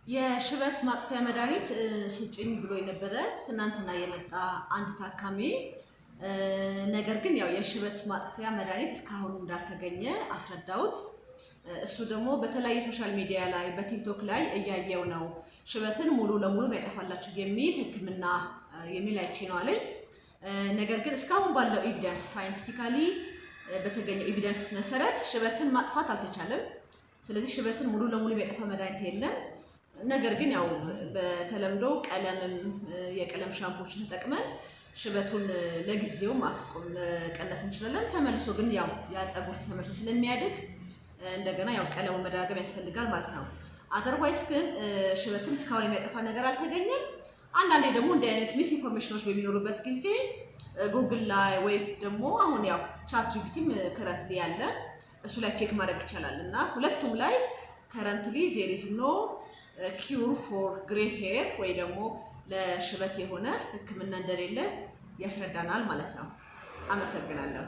የሽበት ማጥፊያ መድኃኒት ስጭኝ ብሎ የነበረ ትናንትና የመጣ አንድ ታካሚ ነገር ግን ያው የሽበት ማጥፊያ መድኃኒት እስካሁን እንዳልተገኘ አስረዳውት። እሱ ደግሞ በተለያየ ሶሻል ሚዲያ ላይ በቲክቶክ ላይ እያየው ነው ሽበትን ሙሉ ለሙሉ ያጠፋላችሁ የሚል ሕክምና የሚል አይቼ ነው አለኝ። ነገር ግን እስካሁን ባለው ኤቪደንስ ሳይንቲፊካሊ በተገኘው ኤቪደንስ መሰረት ሽበትን ማጥፋት አልተቻለም። ስለዚህ ሽበትን ሙሉ ለሙሉ የሚያጠፋ መድኃኒት የለም። ነገር ግን ያው በተለምዶ ቀለምም የቀለም ሻምፖችን ተጠቅመን ሽበቱን ለጊዜው ማስቆም ቀነስ እንችላለን። ተመልሶ ግን ያው ያጸጉር ተመልሶ ስለሚያድግ እንደገና ያው ቀለሙ መደጋገም ያስፈልጋል ማለት ነው። አዘርዋይስ ግን ሽበትን እስካሁን የሚያጠፋ ነገር አልተገኘም። አንዳንዴ ደግሞ እንዲህ አይነት ሚስ ኢንፎርሜሽኖች በሚኖሩበት ጊዜ ጉግል ላይ ወይ ደግሞ አሁን ያው ቻት ጂፒቲም ከረንትሊ ያለ እሱ ላይ ቼክ ማድረግ ይቻላል እና ሁለቱም ላይ ከረንትሊ ዜር ኢዝ ኖ ኪውር ፎር ግሬ ሄር ወይ ደግሞ ለሽበት የሆነ ሕክምና እንደሌለ ያስረዳናል ማለት ነው። አመሰግናለሁ።